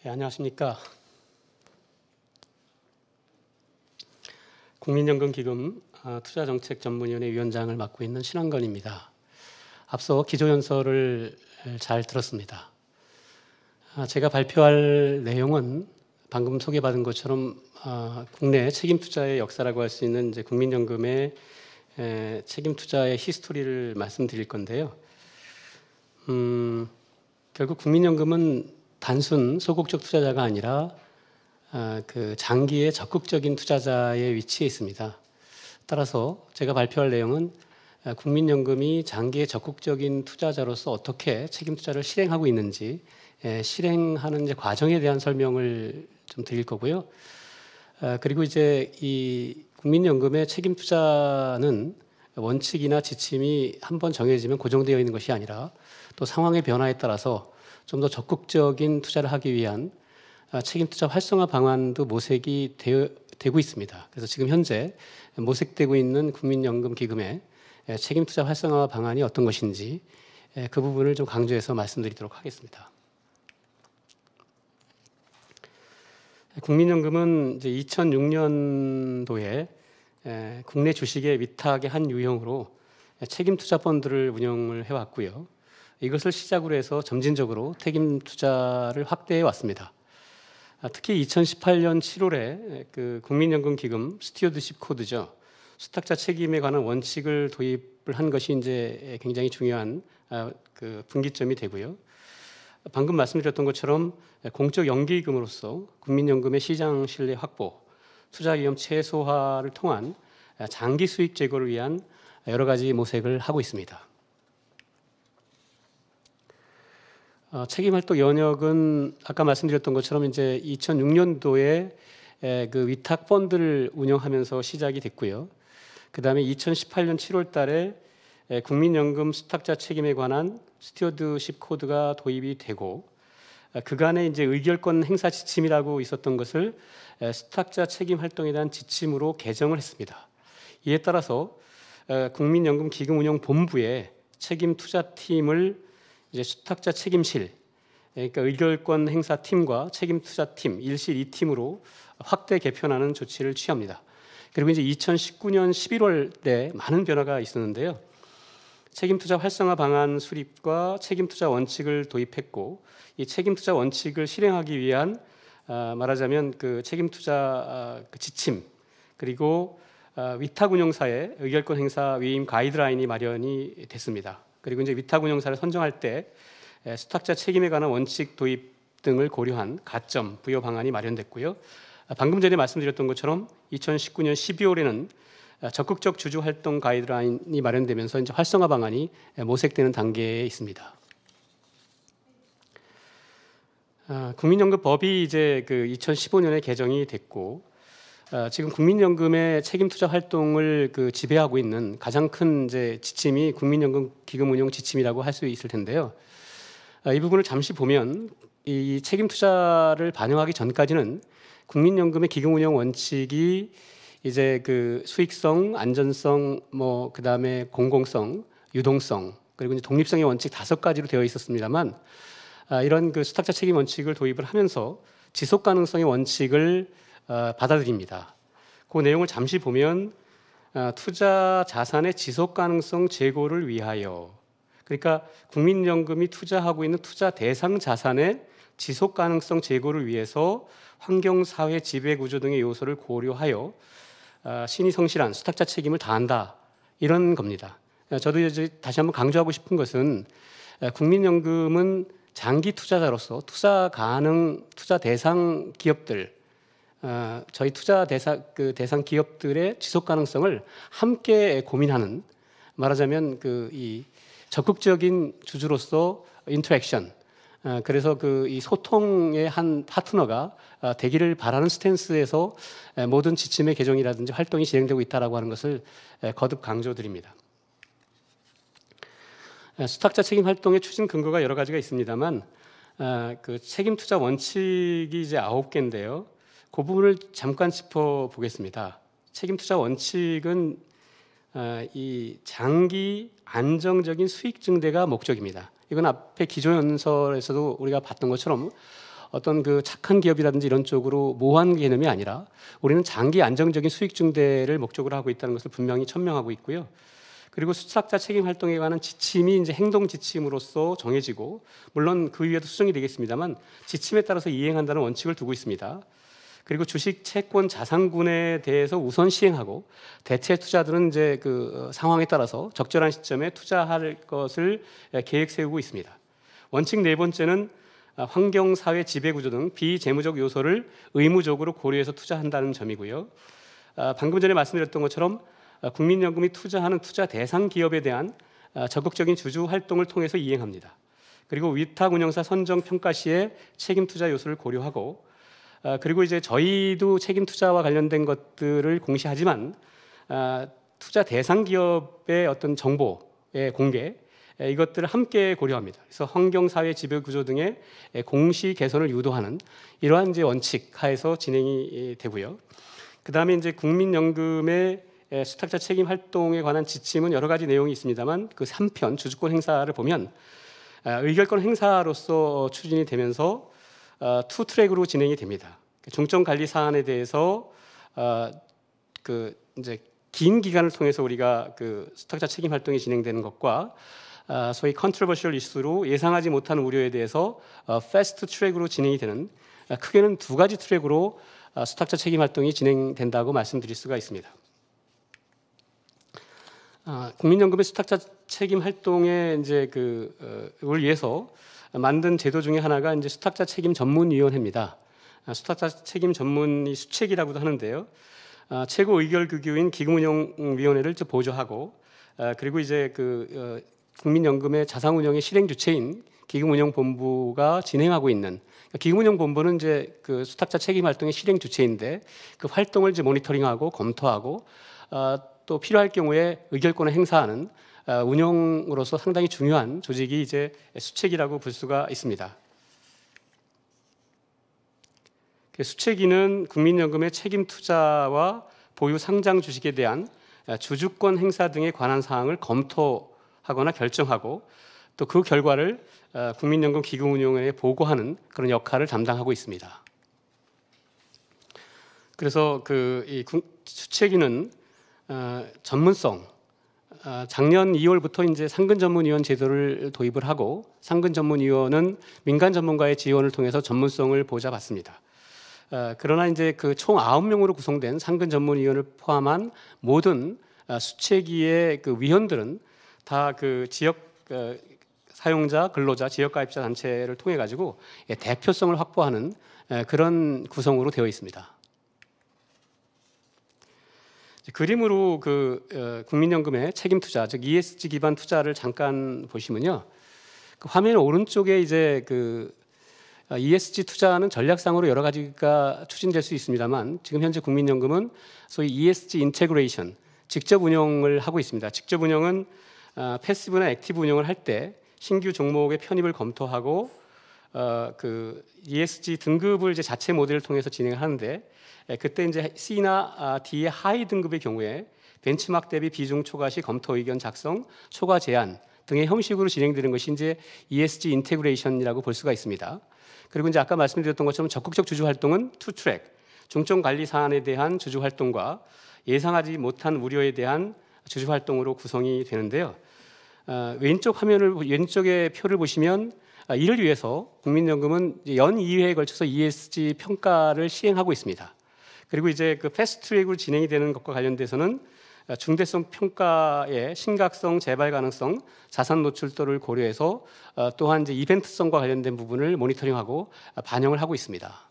안녕하십니까. 국민연금기금 투자정책전문위원회 위원장을 맡고 있는 신한건입니다. 앞서 기조연설을 잘 들었습니다. 제가 발표할 내용은 방금 소개받은 것처럼 국내 책임투자의 역사라고 할 수 있는 이제 국민연금의 책임투자의 히스토리를 말씀드릴 건데요. 결국 국민연금은 단순 소극적 투자자가 아니라 그 장기의 적극적인 투자자의 위치에 있습니다. 따라서 제가 발표할 내용은 국민연금이 장기의 적극적인 투자자로서 어떻게 책임 투자를 실행하고 있는지 실행하는 이제 과정에 대한 설명을 좀 드릴 거고요. 그리고 이제 이 국민연금의 책임 투자는 원칙이나 지침이 한번 정해지면 고정되어 있는 것이 아니라 또 상황의 변화에 따라서 좀 더 적극적인 투자를 하기 위한 책임투자 활성화 방안도 모색이 되고 있습니다. 그래서 지금 현재 모색되고 있는 국민연금기금의 책임투자 활성화 방안이 어떤 것인지 그 부분을 좀 강조해서 말씀드리도록 하겠습니다. 국민연금은 이제 2006년도에 국내 주식의 위탁의 한 유형으로 책임투자 펀드를 운영을 해왔고요. 이것을 시작으로 해서 점진적으로 책임 투자를 확대해 왔습니다. 특히 2018년 7월에 그 국민연금기금 스튜어드십 코드죠. 수탁자 책임에 관한 원칙을 도입을 한 것이 이제 굉장히 중요한 그 분기점이 되고요. 방금 말씀드렸던 것처럼 공적 연기금으로서 국민연금의 시장 신뢰 확보, 투자 위험 최소화를 통한 장기 수익 제고를 위한 여러 가지 모색을 하고 있습니다. 책임활동 영역은 아까 말씀드렸던 것처럼 이제 2006년도에 그 위탁 펀드를 운영하면서 시작이 됐고요. 그 다음에 2018년 7월달에 국민연금 수탁자 책임에 관한 스튜어드십 코드가 도입이 되고 그간의 이제 의결권 행사 지침이라고 있었던 것을 수탁자 책임 활동에 대한 지침으로 개정을 했습니다. 이에 따라서 국민연금기금운용본부의 책임 투자팀을 이제 수탁자 책임실, 그러니까 의결권 행사 팀과 책임 투자팀, 1실 2팀으로 확대 개편하는 조치를 취합니다. 그리고 이제 2019년 11월 때 많은 변화가 있었는데요. 책임 투자 활성화 방안 수립과 책임 투자 원칙을 도입했고, 이 책임 투자 원칙을 실행하기 위한 말하자면 그 책임 투자 지침 그리고 위탁 운용사의 의결권 행사 위임 가이드라인이 마련이 됐습니다. 그리고 이제 위탁 운용사를 선정할 때 수탁자 책임에 관한 원칙 도입 등을 고려한 가점 부여 방안이 마련됐고요. 방금 전에 말씀드렸던 것처럼 2019년 12월에는 적극적 주주 활동 가이드라인이 마련되면서 이제 활성화 방안이 모색되는 단계에 있습니다. 국민연금법이 이제 그 2015년에 개정이 됐고 지금 국민연금의 책임투자 활동을 그 지배하고 있는 가장 큰 이제 지침이 국민연금 기금운용 지침이라고 할 수 있을 텐데요. 이 부분을 잠시 보면 이 책임투자를 반영하기 전까지는 국민연금의 기금운용 원칙이 이제 그 수익성, 안전성, 뭐 그 다음에 공공성, 유동성 그리고 이제 독립성의 원칙 5가지로 되어 있었습니다만 이런 그 수탁자 책임 원칙을 도입을 하면서 지속 가능성의 원칙을 받아들입니다. 그 내용을 잠시 보면 투자 자산의 지속 가능성 제고를 위하여, 그러니까 국민연금이 투자하고 있는 투자 대상 자산의 지속 가능성 제고를 위해서 환경, 사회, 지배 구조 등의 요소를 고려하여 신의 성실한 수탁자 책임을 다한다, 이런 겁니다. 저도 이제 다시 한번 강조하고 싶은 것은 국민연금은 장기 투자자로서 투자 가능 투자 대상 기업들, 저희 투자 대상 기업들의 지속 가능성을 함께 고민하는, 말하자면 그 이 적극적인 주주로서 인터랙션, 그래서 그 이 소통의 한 파트너가 되기를 바라는 스탠스에서 모든 지침의 개정이라든지 활동이 진행되고 있다라고 하는 것을 거듭 강조드립니다. 수탁자 책임 활동의 추진 근거가 여러 가지가 있습니다만 그 책임 투자 원칙이 이제 9개인데요. 그 부분을 잠깐 짚어보겠습니다. 책임 투자 원칙은 이 장기 안정적인 수익 증대가 목적입니다. 이건 앞에 기조연설에서도 우리가 봤던 것처럼 어떤 그 착한 기업이라든지 이런 쪽으로 모호한 개념이 아니라 우리는 장기 안정적인 수익 증대를 목적으로 하고 있다는 것을 분명히 천명하고 있고요. 그리고 수탁자 책임 활동에 관한 지침이 이제 행동 지침으로서 정해지고, 물론 그 위에도 수정이 되겠습니다만 지침에 따라서 이행한다는 원칙을 두고 있습니다. 그리고 주식, 채권, 자산군에 대해서 우선 시행하고, 대체 투자들은 이제 그 상황에 따라서 적절한 시점에 투자할 것을 계획 세우고 있습니다. 원칙 네 번째는 환경, 사회, 지배 구조 등 비재무적 요소를 의무적으로 고려해서 투자한다는 점이고요. 방금 전에 말씀드렸던 것처럼 국민연금이 투자하는 투자 대상 기업에 대한 적극적인 주주 활동을 통해서 이행합니다. 그리고 위탁 운영사 선정 평가 시에 책임 투자 요소를 고려하고, 그리고 이제 저희도 책임 투자와 관련된 것들을 공시하지만 투자 대상 기업의 어떤 정보의 공개, 이것들을 함께 고려합니다. 그래서 환경, 사회, 지배 구조 등의 공시 개선을 유도하는 이러한 이제 원칙 하에서 진행이 되고요. 그 다음에 이제 국민연금의 수탁자 책임 활동에 관한 지침은 여러 가지 내용이 있습니다만, 그 3편 주주권 행사를 보면 의결권 행사로서 추진이 되면서 투 트랙으로 진행이 됩니다. 중점 관리 사안에 대해서 그 이제 긴 기간을 통해서 우리가 그 수탁자 책임 활동이 진행되는 것과, 소위 컨트로버셜 이슈로 예상하지 못한 우려에 대해서 패스트 트랙으로 진행이 되는, 크게는 두 가지 트랙으로 수탁자 책임 활동이 진행된다고 말씀드릴 수가 있습니다. 국민연금의 수탁자 책임 활동에 이제 그를 위해서 만든 제도 중에 하나가 이제 수탁자 책임 전문위원회입니다. 수탁자 책임 전문이 수책이라고도 하는데요. 최고 의결 규규인 기금운용위원회를 보조하고, 그리고 이제 그 국민연금의 자산운용의 실행 주체인 기금운용본부가 진행하고 있는, 기금운용본부는 이제 그 수탁자 책임 활동의 실행 주체인데 그 활동을 이제 모니터링하고 검토하고 또 필요할 경우에 의결권을 행사하는 운영으로서 상당히 중요한 조직이 이제 수책이라고 볼 수가 있습니다. 수책위는 국민연금의 책임 투자와 보유 상장 주식에 대한 주주권 행사 등에 관한 사항을 검토하거나 결정하고, 또 그 결과를 국민연금 기금운용에 보고하는 그런 역할을 담당하고 있습니다. 그래서 이 수책위는 전문성, 작년 2월부터 이제 상근전문위원 제도를 도입을 하고, 상근전문위원은 민간 전문가의 지원을 통해서 전문성을 보좌받습니다. 그러나 이제 그 총 9명으로 구성된 상근전문위원을 포함한 모든 수책위의 그 위원들은 다 그 지역 사용자, 근로자, 지역가입자 단체를 통해 가지고 대표성을 확보하는 그런 구성으로 되어 있습니다. 그림으로 그 국민연금의 책임 투자, 즉 ESG 기반 투자를 잠깐 보시면요, 그 화면 오른쪽에 이제 그 ESG 투자는 전략상으로 여러 가지가 추진될 수 있습니다만, 지금 현재 국민연금은 소위 ESG 인테그레이션, 직접 운영을 하고 있습니다. 직접 운영은 패시브나 액티브 운영을 할 때 신규 종목의 편입을 검토하고 그 ESG 등급을 이제 자체 모델을 통해서 진행을 하는데, 그때 이제 C나 D의 하위 등급의 경우에 벤치마크 대비 비중 초과 시 검토 의견 작성, 초과 제안 등의 형식으로 진행되는 것이 이제 ESG 인테그레이션이라고 볼 수가 있습니다. 그리고 이제 아까 말씀드렸던 것처럼 적극적 주주 활동은 투 트랙, 중점 관리 사안에 대한 주주 활동과 예상하지 못한 우려에 대한 주주 활동으로 구성이 되는데요. 왼쪽의 표를 보시면 이를 위해서 국민연금은 연 2회에 걸쳐서 ESG 평가를 시행하고 있습니다. 그리고 이제 그 패스트 트랙으로 진행이 되는 것과 관련돼서는 중대성 평가의 심각성, 재발 가능성, 자산 노출도를 고려해서 또한 이제 이벤트성과 관련된 부분을 모니터링하고 반영을 하고 있습니다.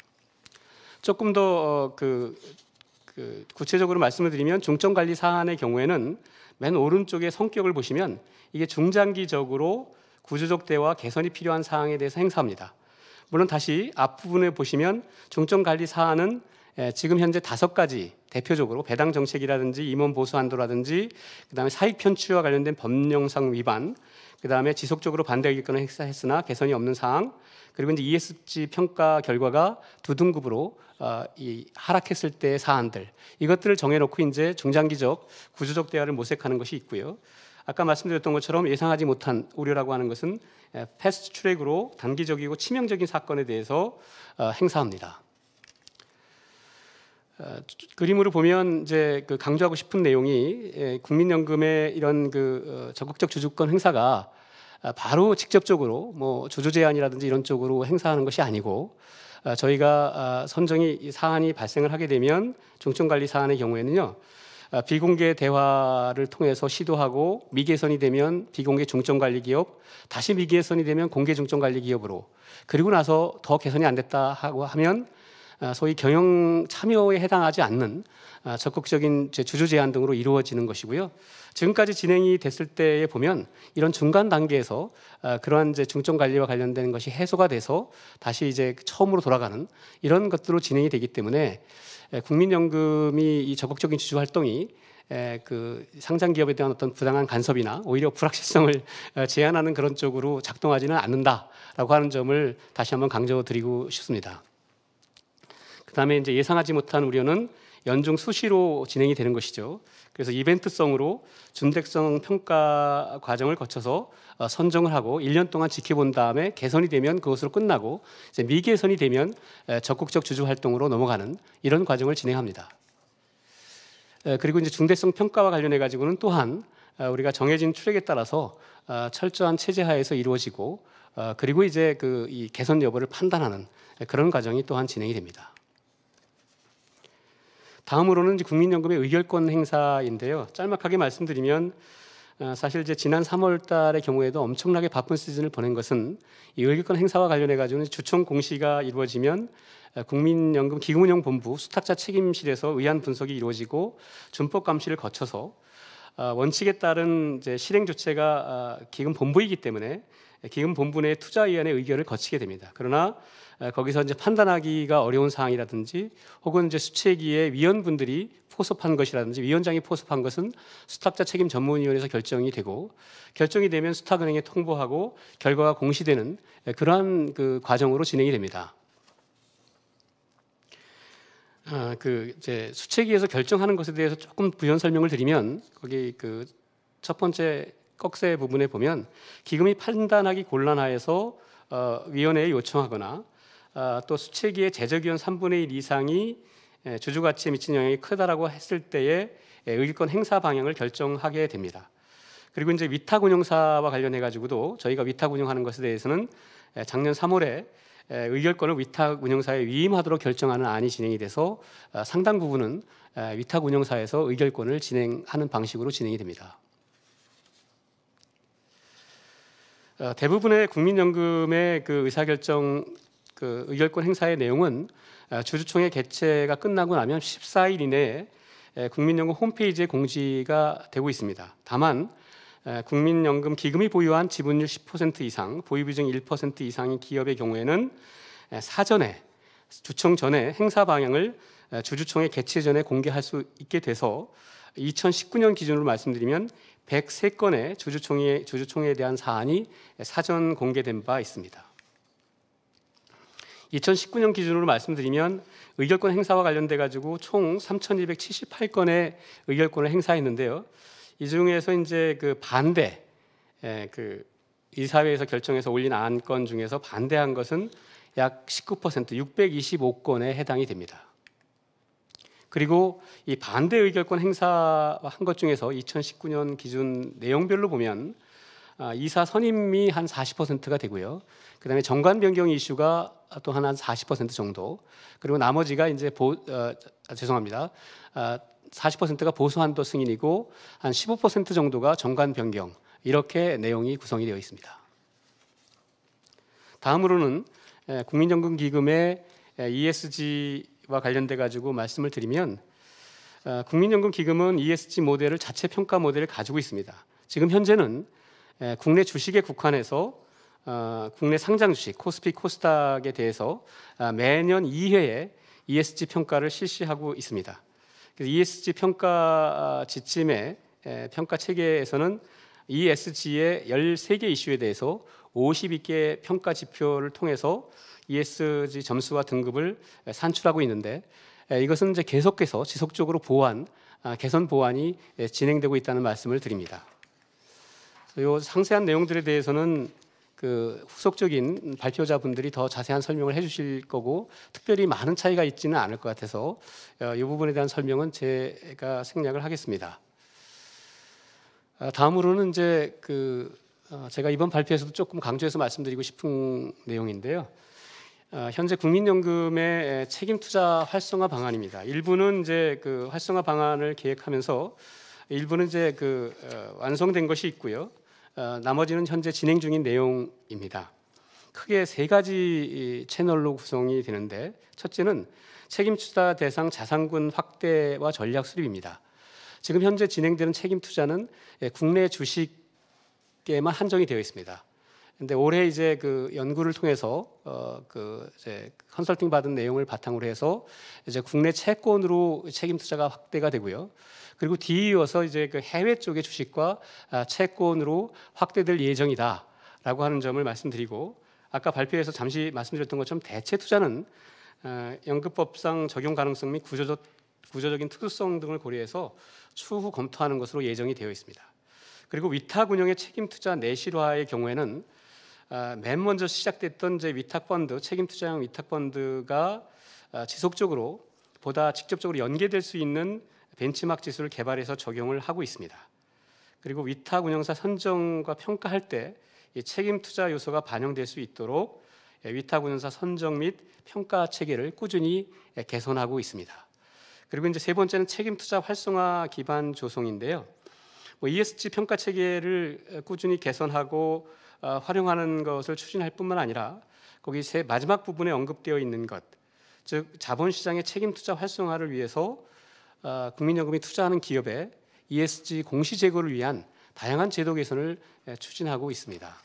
조금 더 구체적으로 말씀을 드리면, 중점 관리 사안의 경우에는 맨 오른쪽의 성격을 보시면 이게 중장기적으로 구조적 대화 개선이 필요한 사항에 대해서 행사합니다. 물론 다시 앞부분에 보시면 중점 관리 사안은 지금 현재 5가지, 대표적으로 배당 정책이라든지 임원 보수 한도라든지, 그다음에 사익 편취와 관련된 법령상 위반, 그다음에 지속적으로 반대 의견을 행사했으나 개선이 없는 사항, 그리고 이제 ESG 평가 결과가 2등급으로 하락했을 때의 사안들, 이것들을 정해놓고 이제 중장기적 구조적 대화를 모색하는 것이 있고요. 아까 말씀드렸던 것처럼 예상하지 못한 우려라고 하는 것은 패스트 트랙으로 단기적이고 치명적인 사건에 대해서 행사합니다. 그림으로 보면 이제 그 강조하고 싶은 내용이 국민연금의 이런 그 적극적 주주권 행사가 바로 직접적으로 뭐 주주 제한이라든지 이런 쪽으로 행사하는 것이 아니고 저희가 선정이 사안이 발생을 하게 되면 중증관리 사안의 경우에는요 비공개 대화를 통해서 시도하고 미개선이 되면 비공개 중점관리 기업, 다시 미개선이 되면 공개 중점관리 기업으로, 그리고 나서 더 개선이 안 됐다 하고 하면 소위 경영 참여에 해당하지 않는 적극적인 주주 제한 등으로 이루어지는 것이고요. 지금까지 진행이 됐을 때에 보면 이런 중간 단계에서 그러한 이제 중점 관리와 관련된 것이 해소가 돼서 다시 이제 처음으로 돌아가는 이런 것들로 진행이 되기 때문에 국민연금이 이 적극적인 주주 활동이 그 상장 기업에 대한 어떤 부당한 간섭이나 오히려 불확실성을 제한하는 그런 쪽으로 작동하지는 않는다라고 하는 점을 다시 한번 강조드리고 싶습니다. 그다음에 이제 예상하지 못한 우려는 연중 수시로 진행이 되는 것이죠. 그래서 이벤트성으로 준택성 평가 과정을 거쳐서 선정을 하고 1년 동안 지켜본 다음에 개선이 되면 그것으로 끝나고 이제 미개선이 되면 적극적 주주 활동으로 넘어가는 이런 과정을 진행합니다. 그리고 이제 중대성 평가와 관련해 가지고는 또한 우리가 정해진 트랙에 따라서 철저한 체제 하에서 이루어지고 그리고 이제 그 이 개선 여부를 판단하는 그런 과정이 또한 진행이 됩니다. 다음으로는 이제 국민연금의 의결권 행사인데요. 짤막하게 말씀드리면 사실 이제 지난 3월달의 경우에도 엄청나게 바쁜 시즌을 보낸 것은 이 의결권 행사와 관련해 가지고는 주총 공시가 이루어지면 국민연금 기금운용본부 수탁자 책임실에서 의안 분석이 이루어지고 준법 감시를 거쳐서 원칙에 따른 이제 실행 조치가 기금본부이기 때문에 기금본부 내 투자위원회 의결을 거치게 됩니다. 그러나 거기서 이제 판단하기가 어려운 사항이라든지 혹은 이제 수책위의 위원분들이 포섭한 것이라든지 위원장이 포섭한 것은 수탁자 책임 전문위원회에서 결정이 되고 결정이 되면 수탁은행에 통보하고 결과가 공시되는 그러한 그 과정으로 진행이 됩니다. 그 이제 수책위에서 결정하는 것에 대해서 조금 부연 설명을 드리면 거기 그 첫 번째 꺽쇠 부분에 보면 기금이 판단하기 곤란하여서 위원회에 요청하거나 또 수책위의 재적위원 3분의 1 이상이 주주 가치에 미친 영향이 크다라고 했을 때에 의결권 행사 방향을 결정하게 됩니다. 그리고 이제 위탁 운용사와 관련해 가지고도 저희가 위탁 운용하는 것에 대해서는 작년 3월에 의결권을 위탁 운용사에 위임하도록 결정하는 안이 진행이 돼서 상당 부분은 위탁 운용사에서 의결권을 진행하는 방식으로 진행이 됩니다. 대부분의 국민연금의 그 의사결정 그 의결권 행사의 내용은 주주총회 개최가 끝나고 나면 14일 이내에 국민연금 홈페이지에 공지가 되고 있습니다. 다만 국민연금 기금이 보유한 지분율 10% 이상, 보유비중 1% 이상인 기업의 경우에는 사전에 주총 전에 행사 방향을 주주총회 개최 전에 공개할 수 있게 돼서 2019년 기준으로 말씀드리면 103건의 주주총회에 대한 사안이 사전 공개된 바 있습니다. 2019년 기준으로 말씀드리면 의결권 행사와 관련돼 가지고 총 3,278건의 의결권을 행사했는데요. 이 중에서 이제 그 반대, 그 이사회에서 결정해서 올린 안건 중에서 반대한 것은 약 19%, 625건에 해당이 됩니다. 그리고 이 반대 의결권 행사한 것 중에서 2019년 기준 내용별로 보면 이사 선임이 한 40%가 되고요. 그다음에 정관 변경 이슈가 또 한 40% 정도. 그리고 나머지가 이제 40%가 보수 한도 승인이고 한 15% 정도가 정관 변경. 이렇게 내용이 구성이 되어 있습니다. 다음으로는 국민연금기금의 ESG와 관련돼 가지고 말씀을 드리면 국민연금기금은 ESG 모델을 자체 평가 모델을 가지고 있습니다. 지금 현재는 국내 주식에 국한해서 국내 상장 주식 코스피 코스닥에 대해서 매년 2회의 ESG 평가를 실시하고 있습니다. 그래서 ESG 평가 지침의 평가 체계에서는 ESG의 13개 이슈에 대해서 52개 평가 지표를 통해서 ESG 점수와 등급을 산출하고 있는데 이것은 이제 계속해서 지속적으로 개선 보완이 진행되고 있다는 말씀을 드립니다. 이 상세한 내용들에 대해서는 그 후속적인 발표자분들이 더 자세한 설명을 해주실 거고 특별히 많은 차이가 있지는 않을 것 같아서 이 부분에 대한 설명은 제가 생략을 하겠습니다. 다음으로는 이제 제가 이번 발표에서도 조금 강조해서 말씀드리고 싶은 내용인데요. 현재 국민연금의 책임 투자 활성화 방안입니다. 일부는 이제 그 활성화 방안을 계획하면서 일부는 이제 완성된 것이 있고요. 나머지는 현재 진행 중인 내용입니다. 크게 세 가지 채널로 구성이 되는데 첫째는 책임 투자 대상 자산군 확대와 전략 수립입니다. 지금 현재 진행되는 책임 투자는 국내 주식에만 한정이 되어 있습니다. 근데 올해 이제 연구를 통해서 이제 컨설팅 받은 내용을 바탕으로 해서 이제 국내 채권으로 책임 투자가 확대가 되고요. 그리고 뒤이어서 이제 해외 쪽의 주식과 채권으로 확대될 예정이다라고 하는 점을 말씀드리고 아까 발표에서 잠시 말씀드렸던 것처럼 대체 투자는 연금법상 적용 가능성 및 구조적인 특수성 등을 고려해서 추후 검토하는 것으로 예정이 되어 있습니다. 그리고 위탁 운영의 책임 투자 내실화의 경우에는 맨 먼저 시작됐던 이제 위탁 펀드, 책임 투자형 위탁 펀드가 지속적으로 보다 직접적으로 연계될 수 있는 벤치마크 지수를 개발해서 적용을 하고 있습니다. 그리고 위탁 운영사 선정과 평가할 때 이 책임 투자 요소가 반영될 수 있도록 위탁 운영사 선정 및 평가 체계를 꾸준히 개선하고 있습니다. 그리고 이제 세 번째는 책임 투자 활성화 기반 조성인데요. ESG 평가 체계를 꾸준히 개선하고 활용하는 것을 추진할 뿐만 아니라 거기 마지막 부분에 언급되어 있는 것, 즉 자본시장의 책임 투자 활성화를 위해서 국민연금이 투자하는 기업에 ESG 공시 제고를 위한 다양한 제도 개선을 추진하고 있습니다.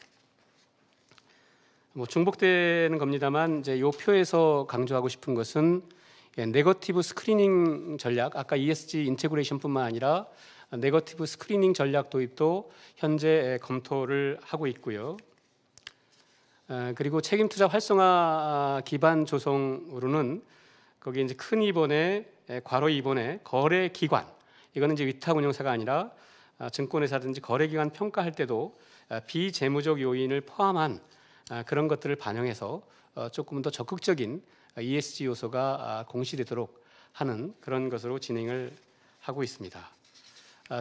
중복되는 겁니다만 이제 이 표에서 강조하고 싶은 것은 네거티브 스크리닝 전략, 아까 ESG 인테그레이션뿐만 아니라 네거티브 스크리닝 전략 도입도 현재 검토를 하고 있고요. 그리고 책임 투자 활성화 기반 조성으로는 거기 이제 큰 2번에 괄호 2번에 거래 기관, 이거는 이제 위탁 운영사가 아니라 증권회사든지 거래 기관 평가할 때도 비재무적 요인을 포함한 그런 것들을 반영해서 조금 더 적극적인 ESG 요소가 공시되도록 하는 그런 것으로 진행을 하고 있습니다.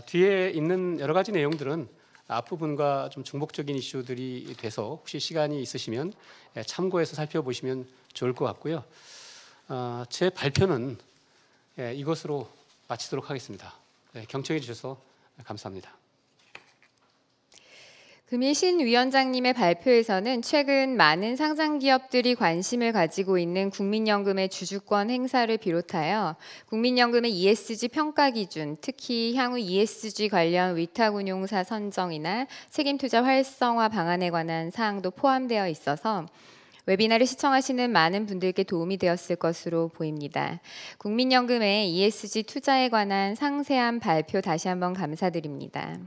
뒤에 있는 여러 가지 내용들은 앞부분과 좀 중복적인 이슈들이 돼서 혹시 시간이 있으시면 참고해서 살펴보시면 좋을 것 같고요. 제 발표는 이것으로 마치도록 하겠습니다. 경청해 주셔서 감사합니다. 금희신 위원장님의 발표에서는 최근 많은 상장 기업들이 관심을 가지고 있는 국민연금의 주주권 행사를 비롯하여 국민연금의 ESG 평가 기준, 특히 향후 ESG 관련 위탁운용사 선정이나 책임투자 활성화 방안에 관한 사항도 포함되어 있어서 웨비나를 시청하시는 많은 분들께 도움이 되었을 것으로 보입니다. 국민연금의 ESG 투자에 관한 상세한 발표 다시 한번 감사드립니다.